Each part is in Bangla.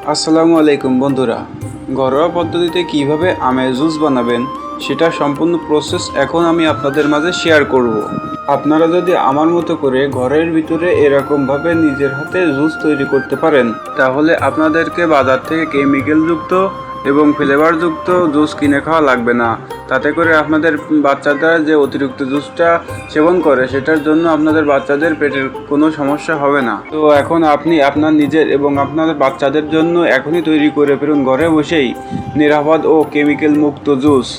আসসালামু আলাইকুম বন্ধুরা, ঘরোয়া পদ্ধতিতে কিভাবে আমের জুস বানাবেন সেটা সম্পূর্ণ প্রসেস এখন আমি আপনাদের মাঝে শেয়ার করব। আপনারা যদি আমার মতো করে ঘরের ভিতরে এরকমভাবে নিজের হাতে জুস তৈরি করতে পারেন, তাহলে আপনাদেরকে বাজার থেকে কেমিক্যালযুক্ত এবং ফ্লেভারযুক্ত জুস কিনে খাওয়া লাগবে না। তাতে করে আপনাদের বাচ্চারা যে অতিরিক্ত জুসটা সেবন করে সেটার জন্য আপনাদের বাচ্চাদের পেটের কোনো সমস্যা হবে না। তো এখন আপনি আপনার নিজের এবং আপনাদের বাচ্চাদের জন্য এখনই তৈরি করে ফেলুন ঘরে বসেই নিরাপদ ও কেমিক্যাল মুক্ত জুস।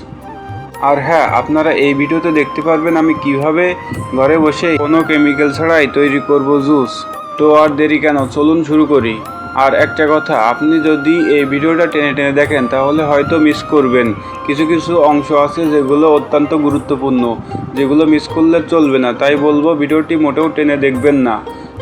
আর হ্যাঁ, আপনারা এই ভিডিওতে দেখতে পারবেন আমি কিভাবে ঘরে বসে কোনো কেমিক্যাল ছাড়াই তৈরি করব জুস। তো আর দেরি কেন, চলুন শুরু করি। আর একটা কথা, আপনি যদি এই ভিডিওটা টেনে টেনে দেখেন তাহলে হয়তো মিস করবেন। কিছু কিছু অংশ আছে যেগুলো অত্যন্ত গুরুত্বপূর্ণ, যেগুলো মিস করলে চলবে না। তাই বলবো ভিডিওটি মোটেও টেনে দেখবেন না।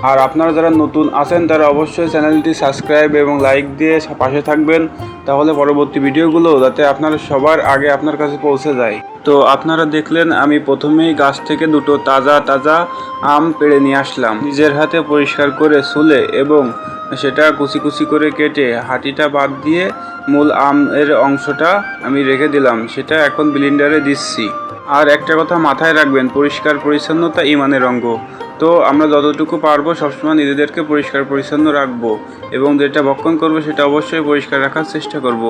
আর আপনারা যারা নতুন আছেন তারা অবশ্যই চ্যানেলটি সাবস্ক্রাইব এবং লাইক দিয়ে পাশে থাকবেন, তাহলে পরবর্তী ভিডিওগুলো যাতে আপনার সবার আগে আপনার কাছে পৌঁছে যায়। তো আপনারা দেখলেন আমি প্রথমেই গাছ থেকে দুটো তাজা তাজা আম পেড়ে নিয়ে আসলাম, নিজের হাতে পরিষ্কার করে ছুলে এবং সেটা কুচি কুচি করে কেটে হাঁটিটা বাদ দিয়ে মূল আমের অংশটা আমি রেখে দিলাম, সেটা এখন ব্লেন্ডারে দিচ্ছি। আর একটা কথা মাথায় রাখবেন, পরিষ্কার পরিচ্ছন্নতা ইমানের অঙ্গ। তো আমরা যতটুকু পারবো সবসময় নিজেদেরকে পরিষ্কার পরিচ্ছন্ন রাখবো এবং যেটা ভক্ষণ করবো সেটা অবশ্যই পরিষ্কার রাখার চেষ্টা করব।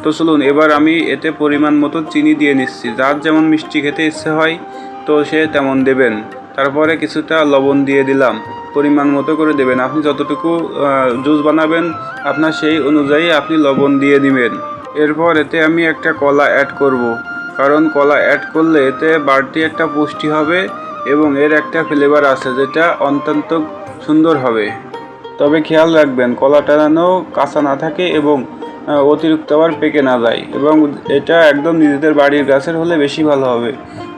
তো চলুন, এবার আমি এতে পরিমাণ মতো চিনি দিয়ে নিচ্ছি। যার যেমন মিষ্টি খেতে ইচ্ছে হয় তো সে তেমন দেবেন। তারপরে কিছুটা লবণ দিয়ে দিলাম, পরিমাণ মতো করে দেবেন। আপনি যতটুকু জুস বানাবেন আপনার সেই অনুযায়ী আপনি লবণ দিয়ে দিবেন। এরপর এতে আমি একটা কলা অ্যাড করব, কারণ কলা অ্যাড করলে এতে বাড়তি একটা পুষ্টি হবে এবং এর একটা ফ্লেভার আছে যেটা অত্যন্ত সুন্দর হবে। তবে খেয়াল রাখবেন কলাটা যেন কাঁচা না থাকে এবং অতিরিক্ত আবার পেকে না যায়, এবং এটা একদম নিজেদের বাড়ির গাছের হলে বেশি ভালো হবে।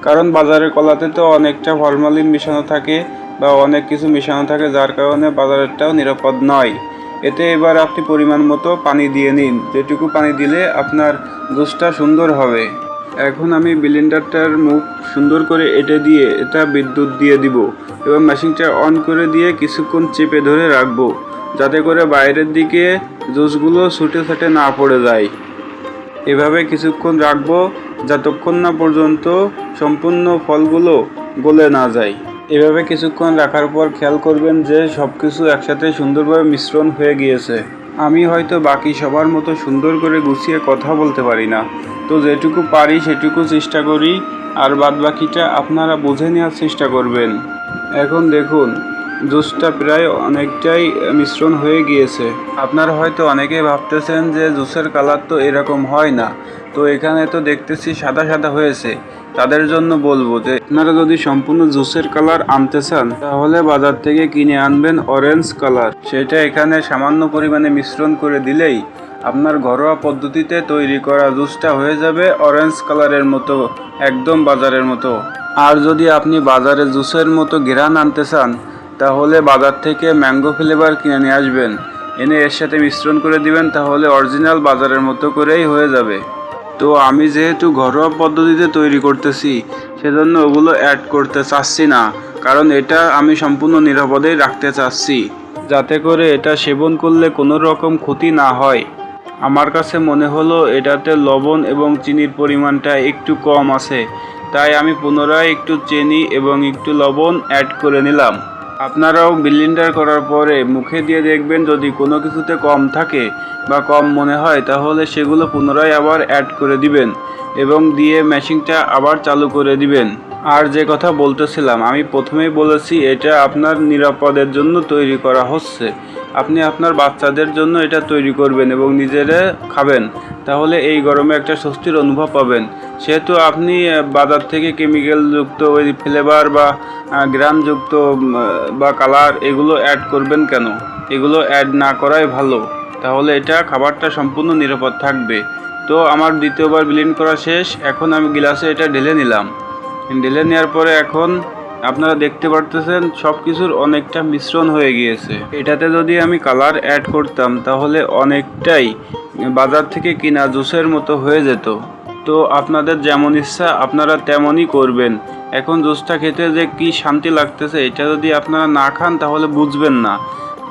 কারণ বাজারের কলাতে তো অনেকটা ফরমালিন মেশানো থাকে বা অনেক কিছু মেশানো থাকে, যার কারণে বাজারেরটাও নিরাপদ নয়। এতে এবার আপনি পরিমাণ মতো পানি দিয়ে নিন, যেটুকু পানি দিলে আপনার জুসটা সুন্দর হবে। এখন আমি ব্লেন্ডারটার মুখ সুন্দর করে এঁটে দিয়ে এটা বিদ্যুৎ দিয়ে দিব এবং মেশিনটা অন করে দিয়ে কিছুক্ষণ চেপে ধরে রাখবো, যাতে করে বাইরের দিকে জুসগুলো ছুটে ছুটে না পড়ে যায়। এভাবে কিছুক্ষণ রাখবো যতক্ষণ না পর্যন্ত সম্পূর্ণ ফলগুলো গলে না যায়। এভাবে কিছুক্ষণ রাখার পর খেয়াল করবেন যে সব কিছু একসাথে সুন্দরভাবে মিশ্রণ হয়ে গিয়েছে। আমি হয়তো বাকি সবার মতো সুন্দর করে গুছিয়ে কথা বলতে পারি না, তো যেটুকু পারি সেটুকু চেষ্টা করি, আর বাদ বাকিটা আপনারা বুঝে নেওয়ার চেষ্টা করবেন। এখন দেখুন জুসটা প্রায় অনেকটাই মিশ্রণ হয়ে গিয়েছে। আপনারা হয়তো অনেকেই ভাবতেছেন যে জুসের কালার তো এরকম হয় না, তো এখানে তো দেখতেছি সাদা সাদা হয়েছে। তাদের জন্য বলবো যে আপনারা যদি সম্পূর্ণ জুসের কালার আনতে চান তাহলে বাজার থেকে কিনে আনবেন অরেঞ্জ কালার। সেটা এখানে সামান্য পরিমাণে মিশ্রণ করে দিলেই আপনার ঘরোয়া পদ্ধতিতে তৈরি করা জুসটা হয়ে যাবে অরেঞ্জ কালারের মতো, একদম বাজারের মতো। আর যদি আপনি বাজারে জুসের মতো ঘ্রাণ আনতে চান তাহলে বাজার থেকে ম্যাঙ্গো ফ্লেভার কিনে নিয়ে আসবেন, এনে এর সাথে মিশ্রণ করে দিবেন, তাহলে অরিজিনাল বাজারের মতো করেই হয়ে যাবে। তো আমি যেহেতু ঘরোয়া পদ্ধতিতে তৈরি করতেছি সেজন্য ওগুলো অ্যাড করতে চাচ্ছি না, কারণ এটা আমি সম্পূর্ণ নিরাপদেই রাখতে চাচ্ছি, যাতে করে এটা সেবন করলে কোনো রকম ক্ষতি না হয়। আমার কাছে মনে হলো এটাতে লবণ এবং চিনির পরিমাণটা একটু কম আছে, তাই আমি পুনরায় একটু চিনি এবং একটু লবণ অ্যাড করে নিলাম। আপনারাও ব্লেন্ডার করার পরে মুখে দিয়ে দেখবেন যদি কোনো কিছুতে কম থাকে বা কম মনে হয় তাহলে সেগুলো পুনরায় আবার অ্যাড করে দিবেন এবং দিয়ে মেশিনটা আবার চালু করে দিবেন। আর যে কথা বলতেছিলাম, আমি প্রথমেই বলেছি এটা আপনার নিরাপদের জন্য তৈরি করা হচ্ছে। আপনি আপনার বাচ্চাদের জন্য এটা তৈরি করবেন এবং নিজেরা খাবেন, তাহলে এই গরমে একটা স্বস্তির অনুভব পাবেন। সেহেতু আপনি বাজার থেকে কেমিক্যালযুক্ত ওই ফ্লেভার বা গ্রামযুক্ত বা কালার এগুলো অ্যাড করবেন কেন? এগুলো অ্যাড না করাই ভালো, তাহলে এটা খাবারটা সম্পূর্ণ নিরাপদ থাকবে। তো আমার দ্বিতীয়বার ব্লেন্ড করা শেষ, এখন আমি গ্লাসে এটা ঢেলে নিলাম। ঢেলে নেওয়ার পরে এখন আপনারা দেখতে পারতেছেন সব কিছুর অনেকটা মিশ্রণ হয়ে গিয়েছে। এটাতে যদি আমি কালার অ্যাড করতাম তাহলে অনেকটাই বাজার থেকে কিনা জুসের মতো হয়ে যেত। তো আপনাদের যেমন ইচ্ছা আপনারা তেমনই করবেন। এখন জুসটা খেতে যে কি শান্তি লাগতেছে এটা যদি আপনারা না খান তাহলে বুঝবেন না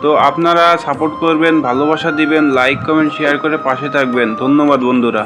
তো আপনারা সাপোর্ট করবেন, ভালোবাসা দিবেন, লাইক কমেন্ট শেয়ার করে পাশে থাকবেন। ধন্যবাদ বন্ধুরা।